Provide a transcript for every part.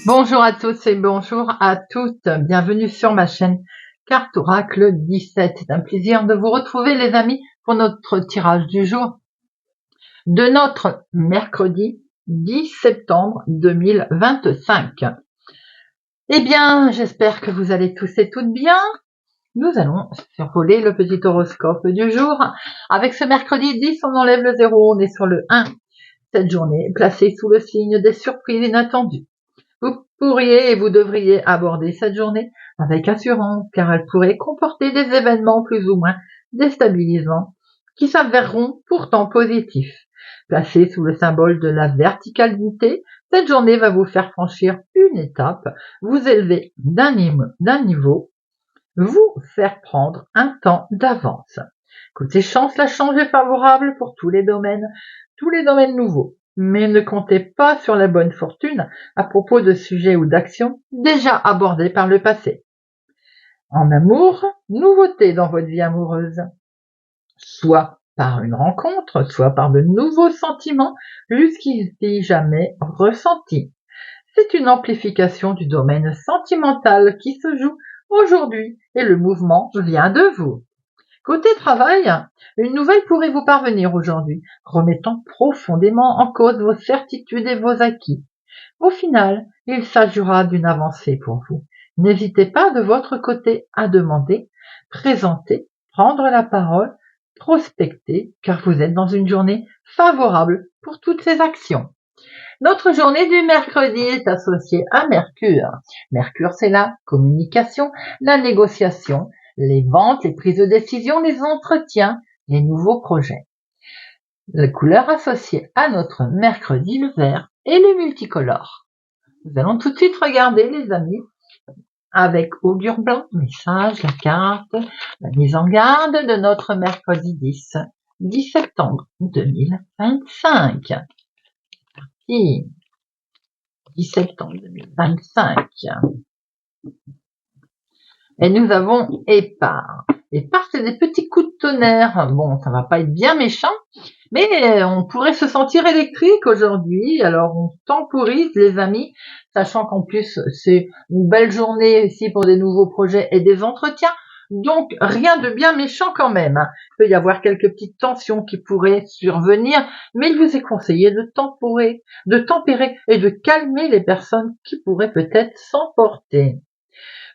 Bonjour à tous et bonjour à toutes, bienvenue sur ma chaîne Carte Oracle 17. C'est un plaisir de vous retrouver les amis pour notre tirage du jour de notre mercredi 10 septembre 2025. Eh bien, j'espère que vous allez tous et toutes bien. Nous allons survoler le petit horoscope du jour. Avec ce mercredi 10, on enlève le 0, on est sur le 1. Cette journée est placée sous le signe des surprises inattendues. Vous pourriez et vous devriez aborder cette journée avec assurance car elle pourrait comporter des événements plus ou moins déstabilisants qui s'avéreront pourtant positifs. Placée sous le symbole de la verticalité, cette journée va vous faire franchir une étape, vous élever d'un niveau, vous faire prendre un temps d'avance. Côté chance, la chance est favorable pour tous les domaines nouveaux. Mais ne comptez pas sur la bonne fortune à propos de sujets ou d'actions déjà abordés par le passé. En amour, nouveauté dans votre vie amoureuse. Soit par une rencontre, soit par de nouveaux sentiments jusqu'ici jamais ressentis. C'est une amplification du domaine sentimental qui se joue aujourd'hui et le mouvement vient de vous. Côté travail, une nouvelle pourrait vous parvenir aujourd'hui, remettant profondément en cause vos certitudes et vos acquis. Au final, il s'agira d'une avancée pour vous. N'hésitez pas de votre côté à demander, présenter, prendre la parole, prospecter, car vous êtes dans une journée favorable pour toutes ces actions. Notre journée du mercredi est associée à Mercure. Mercure, c'est la communication, la négociation, les ventes, les prises de décision, les entretiens, les nouveaux projets. La couleur associée à notre mercredi, le vert, et le multicolore. Nous allons tout de suite regarder, les amis, avec augure blanc, message, la carte, la mise en garde de notre mercredi 10 septembre 2025. 10 septembre 2025. Et nous avons épars. Épars, c'est des petits coups de tonnerre. Bon, ça va pas être bien méchant, mais on pourrait se sentir électrique aujourd'hui. Alors, on temporise, les amis, sachant qu'en plus, c'est une belle journée ici pour des nouveaux projets et des entretiens. Donc, rien de bien méchant quand même. Il peut y avoir quelques petites tensions qui pourraient survenir, mais il vous est conseillé de tempérer et de calmer les personnes qui pourraient peut-être s'emporter.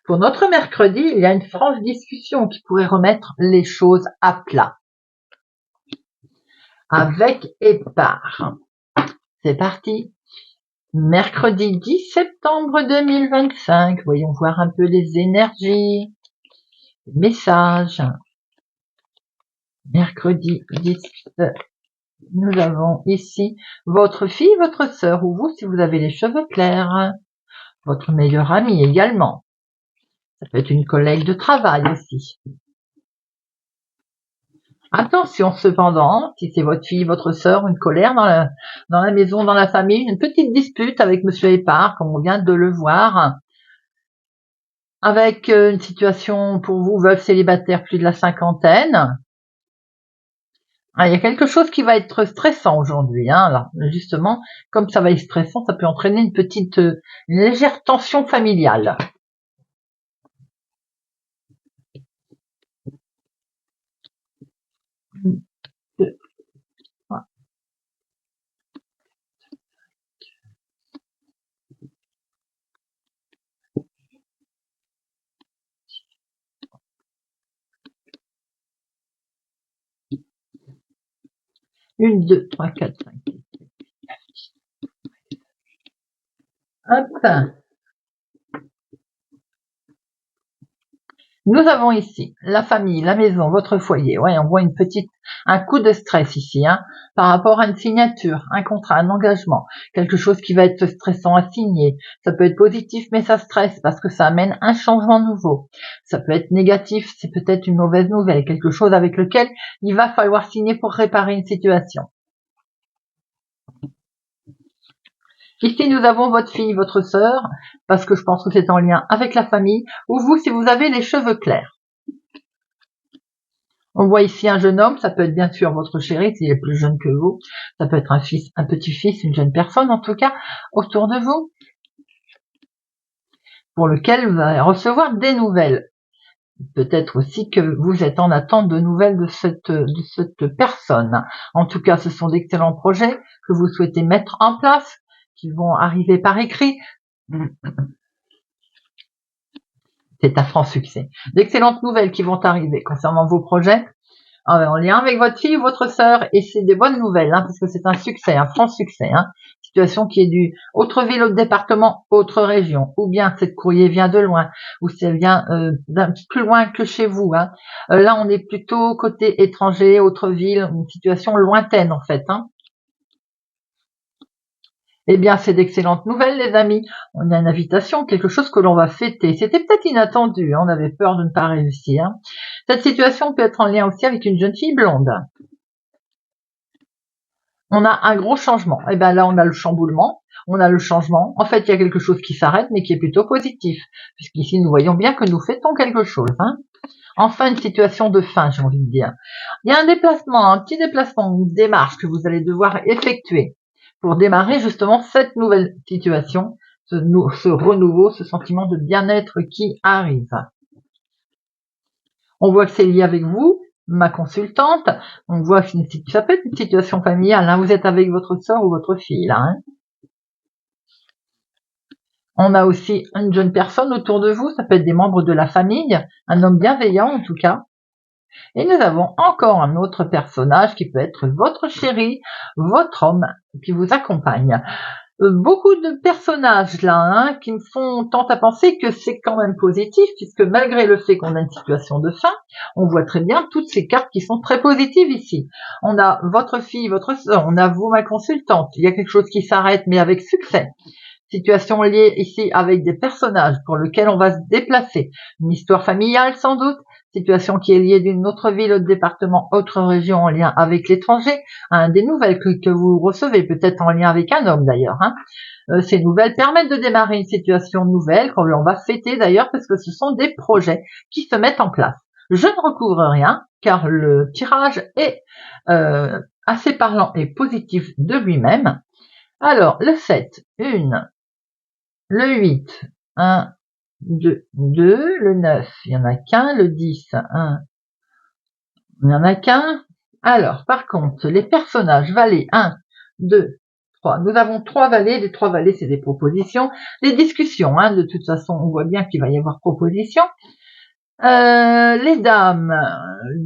Pour notre mercredi, il y a une franche discussion qui pourrait remettre les choses à plat. Avec épars. C'est parti. Mercredi 10 septembre 2025. Voyons voir un peu les énergies. Les messages. Mercredi 10. Nous avons ici votre fille, votre sœur ou vous si vous avez les cheveux clairs. Votre meilleur ami également. Ça peut être une collègue de travail aussi. Attention cependant, si c'est votre fille, votre sœur, une colère dans la maison, dans la famille, une petite dispute avec Monsieur Épars, comme on vient de le voir, avec une situation pour vous, veuve célibataire, plus de la cinquantaine. Il y a quelque chose qui va être stressant aujourd'hui. Alors, justement, comme ça va être stressant, ça peut entraîner une légère tension familiale. Une, deux, trois, quatre, cinq. Hop. Nous avons ici la famille, la maison, votre foyer. Ouais, on voit un coup de stress ici, par rapport à une signature, un contrat, un engagement, quelque chose qui va être stressant à signer. Ça peut être positif, mais ça stresse parce que ça amène un changement nouveau. Ça peut être négatif, c'est peut-être une mauvaise nouvelle, quelque chose avec lequel il va falloir signer pour réparer une situation. Ici, nous avons votre fille, votre sœur, parce que je pense que c'est en lien avec la famille, ou vous, si vous avez les cheveux clairs. On voit ici un jeune homme, ça peut être bien sûr votre chéri, s'il est plus jeune que vous. Ça peut être un fils, un petit-fils, une jeune personne, en tout cas, autour de vous. pour lequel vous allez recevoir des nouvelles. Peut-être aussi que vous êtes en attente de nouvelles de cette personne. En tout cas, ce sont d'excellents projets que vous souhaitez mettre en place, qui vont arriver par écrit. C'est un franc succès. D'excellentes nouvelles qui vont arriver concernant vos projets, en lien avec votre fille ou votre sœur, et c'est des bonnes nouvelles, parce que c'est un succès, un franc succès. Situation qui est du autre ville, autre département, autre région, ou bien cette courrier vient de loin, ou ça vient d'un petit plus loin que chez vous. Là, on est plutôt côté étranger, autre ville, une situation lointaine en fait. Eh bien, c'est d'excellentes nouvelles, les amis. On a une invitation, quelque chose que l'on va fêter. C'était peut-être inattendu, on avait peur de ne pas réussir. Cette situation peut être en lien aussi avec une jeune fille blonde. On a un gros changement. Et bien là, on a le chamboulement, on a le changement. En fait, il y a quelque chose qui s'arrête, mais qui est plutôt positif, puisqu'ici, nous voyons bien que nous fêtons quelque chose. Enfin, une situation de fin, j'ai envie de dire. Il y a un déplacement, un petit déplacement, une démarche que vous allez devoir effectuer pour démarrer justement cette nouvelle situation, ce renouveau, ce sentiment de bien-être qui arrive. On voit que c'est lié avec vous, ma consultante. On voit que ça peut être une situation familiale. Vous êtes avec votre soeur ou votre fille, là. On a aussi une jeune personne autour de vous. Ça peut être des membres de la famille, un homme bienveillant en tout cas. Et nous avons encore un autre personnage qui peut être votre chéri, votre homme qui vous accompagne. Beaucoup de personnages là qui me font tant à penser que c'est quand même positif, puisque malgré le fait qu'on a une situation de fin, on voit très bien toutes ces cartes qui sont très positives ici. On a votre fille, votre soeur, on a vous, ma consultante. Il y a quelque chose qui s'arrête, mais avec succès. Situation liée ici avec des personnages pour lesquels on va se déplacer. Une histoire familiale sans doute. Situation qui est liée d'une autre ville, autre département, autre région en lien avec l'étranger. Des nouvelles que vous recevez, peut-être en lien avec un homme d'ailleurs. Ces nouvelles permettent de démarrer une situation nouvelle, qu'on va fêter d'ailleurs, parce que ce sont des projets qui se mettent en place. Je ne recouvre rien, car le tirage est assez parlant et positif de lui-même. Alors, le 7, 1, le 8, 1, 2, 2, le 9, il n'y en a qu'un, le 10, 1, il n'y en a qu'un. Alors, par contre, les personnages valets 1, 2, 3. Nous avons 3 valets. Les 3 valets, c'est des propositions. Les discussions, de toute façon, on voit bien qu'il va y avoir propositions. Les dames,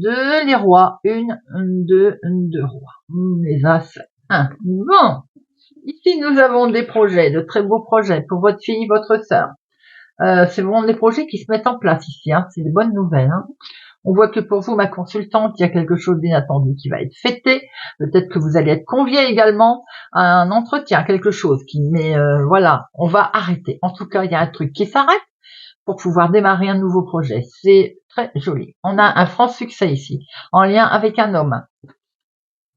2, les rois, 1, 2 rois. Les as, 1. Bon. Ici, nous avons des projets, de très beaux projets pour votre fille, votre sœur. C'est vraiment des projets qui se mettent en place ici. C'est des bonnes nouvelles. On voit que pour vous, ma consultante, il y a quelque chose d'inattendu qui va être fêté. Peut-être que vous allez être convié également à un entretien, quelque chose mais voilà, on va arrêter. En tout cas, il y a un truc qui s'arrête pour pouvoir démarrer un nouveau projet. C'est très joli. On a un franc succès ici, en lien avec un homme.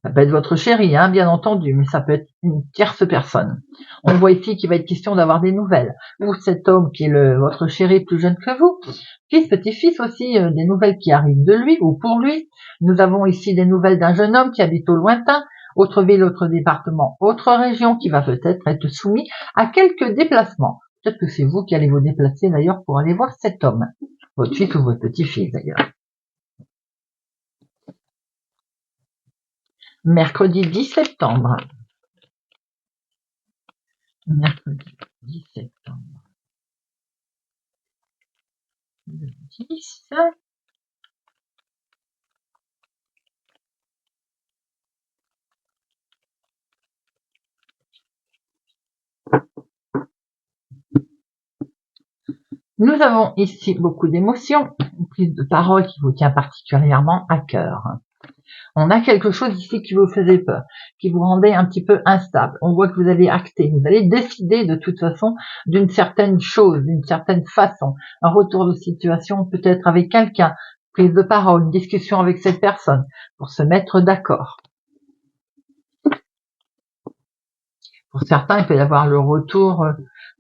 Ça peut être votre chéri, bien entendu, mais ça peut être une tierce personne. On voit ici qu'il va être question d'avoir des nouvelles. Ou cet homme qui est votre chéri plus jeune que vous, fils, petit-fils aussi, des nouvelles qui arrivent de lui ou pour lui. Nous avons ici des nouvelles d'un jeune homme qui habite au lointain, autre ville, autre département, autre région, qui va peut-être être soumis à quelques déplacements. Peut-être que c'est vous qui allez vous déplacer d'ailleurs pour aller voir cet homme. Votre fils ou votre petit-fils d'ailleurs. Mercredi 10 septembre. Mercredi 10 septembre. Le 10. Nous avons ici beaucoup d'émotions, une prise de parole qui vous tient particulièrement à cœur. On a quelque chose ici qui vous faisait peur, qui vous rendait un petit peu instable. On voit que vous allez acter, vous allez décider de toute façon d'une certaine chose, d'une certaine façon. Un retour de situation peut-être avec quelqu'un, prise de parole, une discussion avec cette personne pour se mettre d'accord. Pour certains, il peut y avoir le retour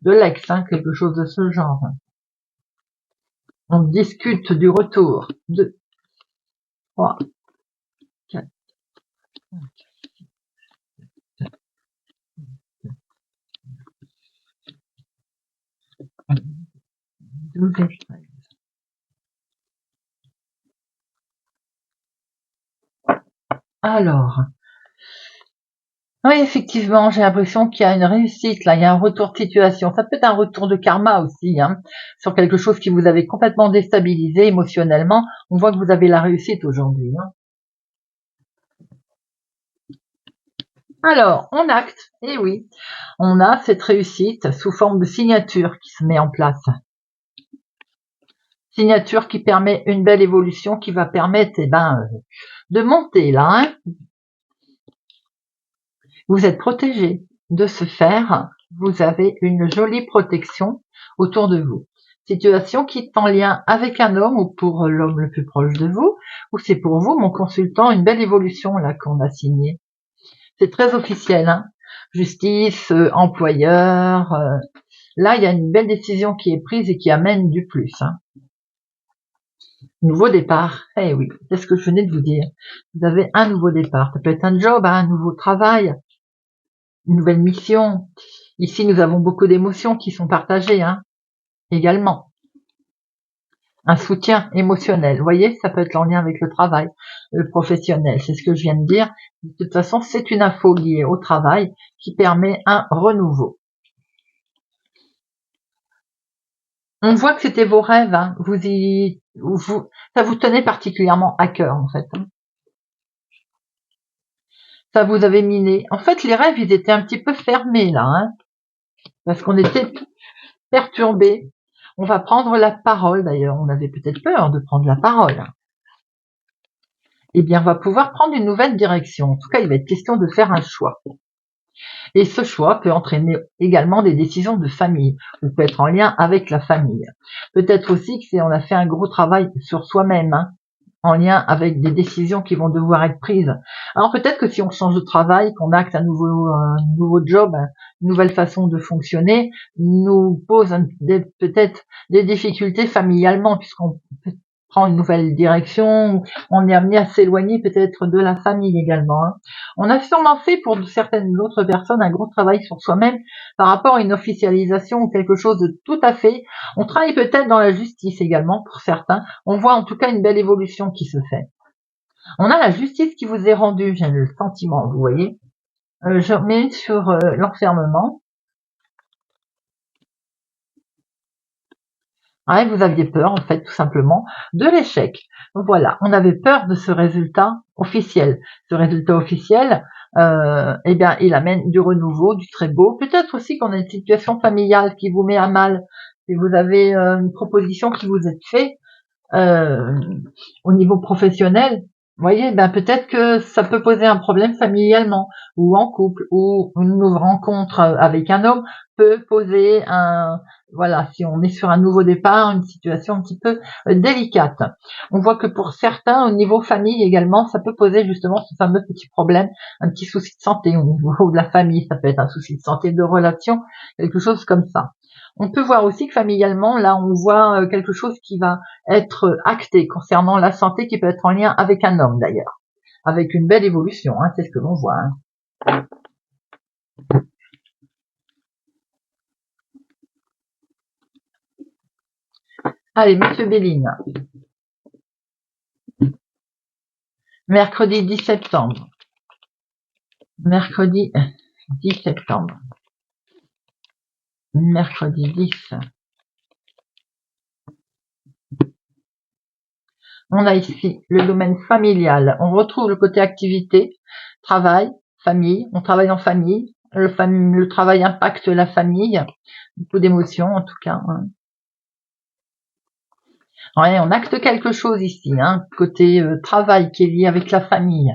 de l'ex, quelque chose de ce genre. On discute du retour. 2, 3, 4, 5, 6, 7, 8, 12 et 13. Alors, oui, effectivement, j'ai l'impression qu'il y a une réussite, là, il y a un retour de situation. Ça peut être un retour de karma aussi, hein, sur quelque chose qui vous avait complètement déstabilisé émotionnellement. On voit que vous avez la réussite aujourd'hui, hein. Alors, on acte, et oui, on a cette réussite sous forme de signature qui se met en place. Signature qui permet une belle évolution, qui va permettre, de monter là, hein. Vous êtes protégé. De ce faire, vous avez une jolie protection autour de vous. Situation qui est en lien avec un homme ou pour l'homme le plus proche de vous, ou c'est pour vous, mon consultant, une belle évolution là qu'on a signée. C'est très officiel, hein. Justice, employeur. Là, il y a une belle décision qui est prise et qui amène du plus, hein. Nouveau départ. Eh oui, c'est ce que je venais de vous dire. Vous avez un nouveau départ. Ça peut être un job, un nouveau travail, une nouvelle mission. Ici, nous avons beaucoup d'émotions qui sont partagées, hein, également. Un soutien émotionnel. Vous voyez, ça peut être en lien avec le travail, le professionnel. C'est ce que je viens de dire. De toute façon, c'est une info liée au travail qui permet un renouveau. On voit que c'était vos rêves, hein. Ça vous tenait particulièrement à cœur, en fait, hein. Ça vous avait miné. En fait, les rêves, ils étaient un petit peu fermés, là, hein, parce qu'on était perturbés. On va prendre la parole, d'ailleurs. On avait peut-être peur de prendre la parole. Eh bien, on va pouvoir prendre une nouvelle direction. En tout cas, il va être question de faire un choix. Et ce choix peut entraîner également des décisions de famille, ou peut être en lien avec la famille. Peut-être aussi que on a fait un gros travail sur soi-même, hein, en lien avec des décisions qui vont devoir être prises. Alors peut-être que si on change de travail, qu'on acte un nouveau job, une nouvelle façon de fonctionner, nous pose peut-être des difficultés familialement, puisqu'on prend une nouvelle direction, on est amené à s'éloigner peut-être de la famille également, hein. On a sûrement fait pour certaines autres personnes un gros travail sur soi-même par rapport à une officialisation ou quelque chose de tout à fait. On travaille peut-être dans la justice également pour certains. On voit en tout cas une belle évolution qui se fait. On a la justice qui vous est rendue, j'ai le sentiment, vous voyez. Je mets sur l'enfermement. Ouais, vous aviez peur, en fait, tout simplement, de l'échec. Voilà, on avait peur de ce résultat officiel. Ce résultat officiel, il amène du renouveau, du très beau. Peut-être aussi qu'on a une situation familiale qui vous met à mal. Si vous avez une proposition qui vous est faite euh, au niveau professionnel, vous voyez, peut-être que ça peut poser un problème familialement ou en couple ou une nouvelle rencontre avec un homme peut poser voilà, si on est sur un nouveau départ, une situation un petit peu délicate. On voit que pour certains, au niveau famille également, ça peut poser justement ce fameux petit problème, un petit souci de santé au niveau de la famille. Ça peut être un souci de santé, de relation, quelque chose comme ça. On peut voir aussi que familialement, là, on voit quelque chose qui va être acté concernant la santé, qui peut être en lien avec un homme d'ailleurs, avec une belle évolution, hein, c'est ce que l'on voit, hein. Allez, Monsieur Béline, mercredi 10 septembre. Mercredi 10 septembre. Mercredi 10. On a ici le domaine familial. On retrouve le côté activité, travail, famille. On travaille en famille. Le travail impacte la famille. Beaucoup d'émotions en tout cas, hein. Ouais, on acte quelque chose ici, hein, côté travail qui est lié avec la famille.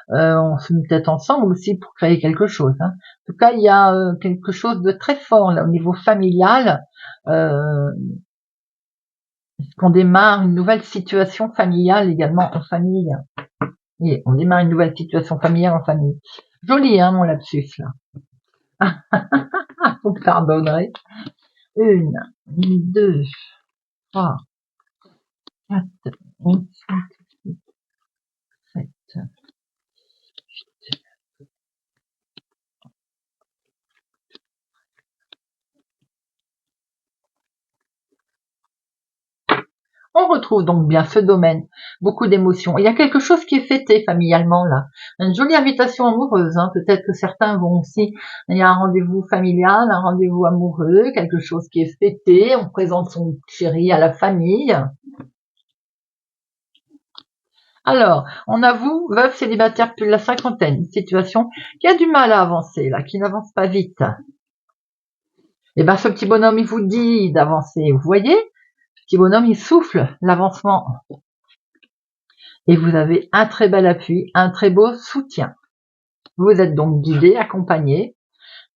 On se met peut-être ensemble aussi pour créer quelque chose, hein. En tout cas, il y a quelque chose de très fort là au niveau familial. Euh, qu'on démarre une nouvelle situation familiale également en famille. Et on démarre une nouvelle situation familiale en famille. Joli, hein, mon lapsus là. Vous me pardonnerez. 1, 2, 3, 4, 5, 6, 7. On retrouve donc bien ce domaine, beaucoup d'émotions. Il y a quelque chose qui est fêté familialement là, une jolie invitation amoureuse. Peut-être que certains vont aussi, il y a un rendez-vous familial, un rendez-vous amoureux, quelque chose qui est fêté. On présente son chéri à la famille. Alors, on a vous, veuve célibataire plus de la cinquantaine, une situation qui a du mal à avancer là, qui n'avance pas vite. Et ben ce petit bonhomme, il vous dit d'avancer. Vous voyez, ce petit bonhomme, il souffle l'avancement. Et vous avez un très bel appui, un très beau soutien. Vous êtes donc guidé, accompagné.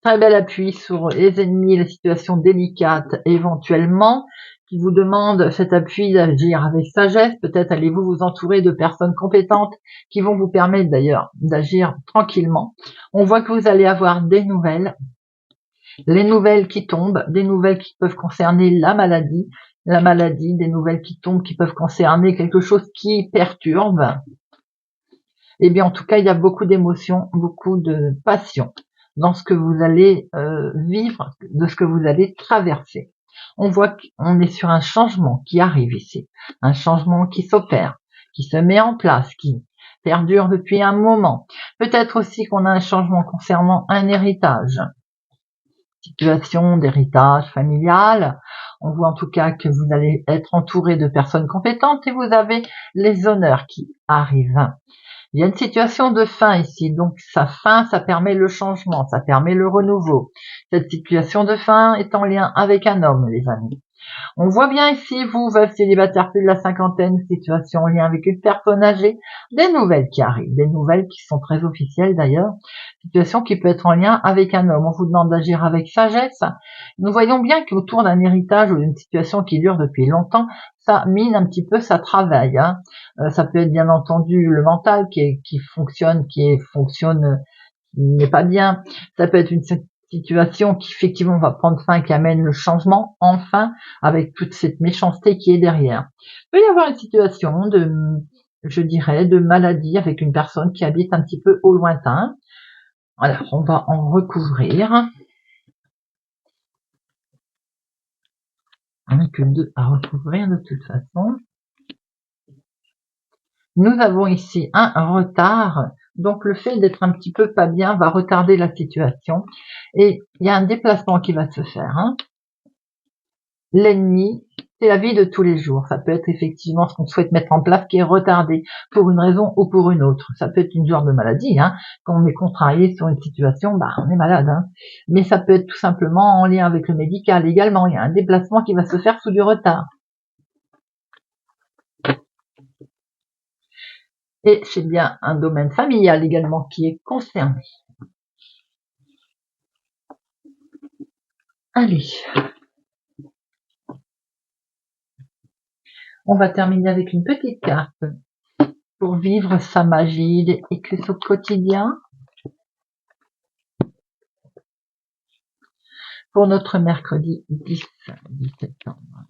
Très bel appui sur les ennemis, les situations délicates éventuellement, qui vous demandent cet appui d'agir avec sagesse. Peut-être allez-vous vous entourer de personnes compétentes qui vont vous permettre d'ailleurs d'agir tranquillement. On voit que vous allez avoir des nouvelles. Les nouvelles qui tombent, des nouvelles qui peuvent concerner la maladie, des nouvelles qui tombent qui peuvent concerner quelque chose qui perturbe. Eh bien, en tout cas, il y a beaucoup d'émotions, beaucoup de passion dans ce que vous allez vivre, de ce que vous allez traverser. On voit qu'on est sur un changement qui arrive ici, un changement qui s'opère, qui se met en place, qui perdure depuis un moment. Peut-être aussi qu'on a un changement concernant un héritage, situation d'héritage familial. On voit en tout cas que vous allez être entouré de personnes compétentes et vous avez les honneurs qui arrivent. Il y a une situation de fin ici, donc sa fin, ça permet le changement, ça permet le renouveau. Cette situation de fin est en lien avec un homme, les amis. On voit bien ici, vous, veuve célibataire plus de la cinquantaine, situation en lien avec une personne âgée, des nouvelles qui arrivent, des nouvelles qui sont très officielles d'ailleurs, situation qui peut être en lien avec un homme. On vous demande d'agir avec sagesse. Nous voyons bien qu'autour d'un héritage ou d'une situation qui dure depuis longtemps, ça mine un petit peu, ça travaille. Ça peut être bien entendu le mental qui fonctionne, qui n'est pas bien. Ça peut être une situation qui effectivement va prendre fin, qui amène le changement, enfin, avec toute cette méchanceté qui est derrière. Il peut y avoir une situation je dirais, de maladie avec une personne qui habite un petit peu au lointain. Alors, on va en recouvrir. On n'a que 2 à recouvrir de toute façon. Nous avons ici un retard, donc le fait d'être un petit peu pas bien va retarder la situation et il y a un déplacement qui va se faire. L'ennemi, c'est la vie de tous les jours. Ça peut être effectivement ce qu'on souhaite mettre en place qui est retardé pour une raison ou pour une autre. Ça peut être une genre de maladie. Quand on est contrarié sur une situation, on est malade. Mais ça peut être tout simplement en lien avec le médical également. Il y a un déplacement qui va se faire sous du retard. Et c'est bien un domaine familial également qui est concerné. Allez. On va terminer avec une petite carte pour vivre sa magie et au quotidien. Pour notre mercredi 10 septembre.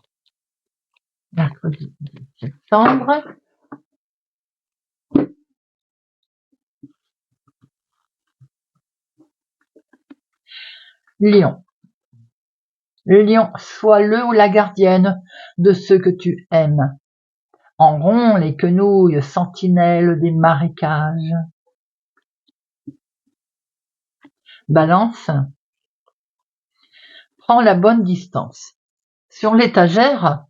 Mercredi 10 septembre. Lion. Le lion, sois le ou la gardienne de ceux que tu aimes. En rond, les quenouilles, sentinelles des marécages. Balance. Prends la bonne distance. Sur l'étagère,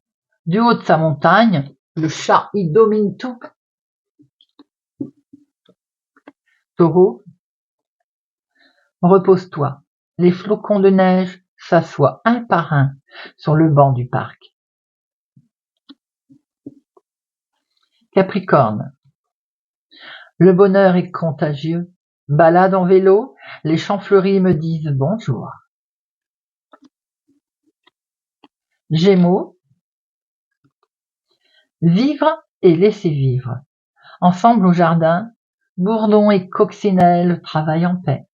du haut de sa montagne, le chat y domine tout. Taureau. Repose-toi. Les flocons de neige s'assoient un par un sur le banc du parc. Capricorne. Le bonheur est contagieux. Balade en vélo, les champs fleuris me disent bonjour. Gémeaux. Vivre et laisser vivre. Ensemble au jardin, bourdon et coccinelle travaillent en paix.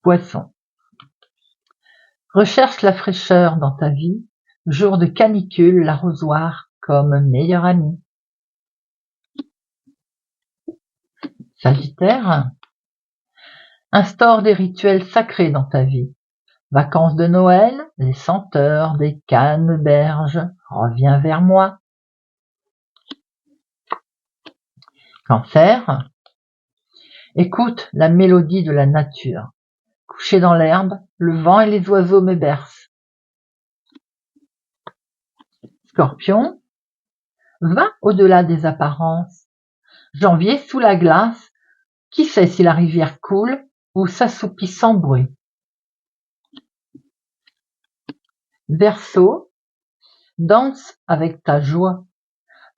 Poisson. Recherche la fraîcheur dans ta vie, jour de canicule, l'arrosoir comme meilleur ami. Sagittaire. Instaure des rituels sacrés dans ta vie. Vacances de Noël, les senteurs des canneberges, reviens vers moi. Cancer, écoute la mélodie de la nature. Couché dans l'herbe, le vent et les oiseaux me bercent. Scorpion, va au-delà des apparences. Janvier sous la glace, qui sait si la rivière coule ou s'assoupit sans bruit. Verseau, danse avec ta joie.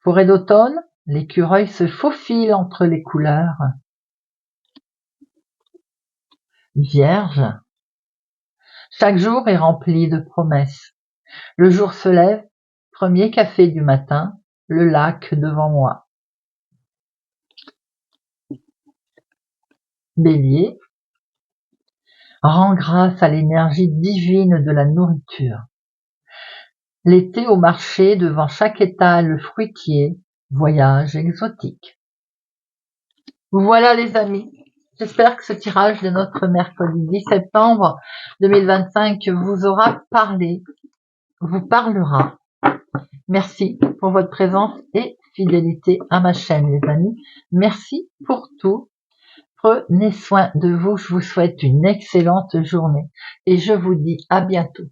Forêt d'automne, l'écureuil se faufile entre les couleurs. Vierge, chaque jour est rempli de promesses. Le jour se lève, premier café du matin, le lac devant moi. Bélier, rends grâce à l'énergie divine de la nourriture. L'été au marché devant chaque étal fruitier, voyage exotique. Voilà les amis, j'espère que ce tirage de notre mercredi 10 septembre 2025 vous aura parlé, vous parlera. Merci pour votre présence et fidélité à ma chaîne les amis. Merci pour tout. Prenez soin de vous, je vous souhaite une excellente journée et je vous dis à bientôt.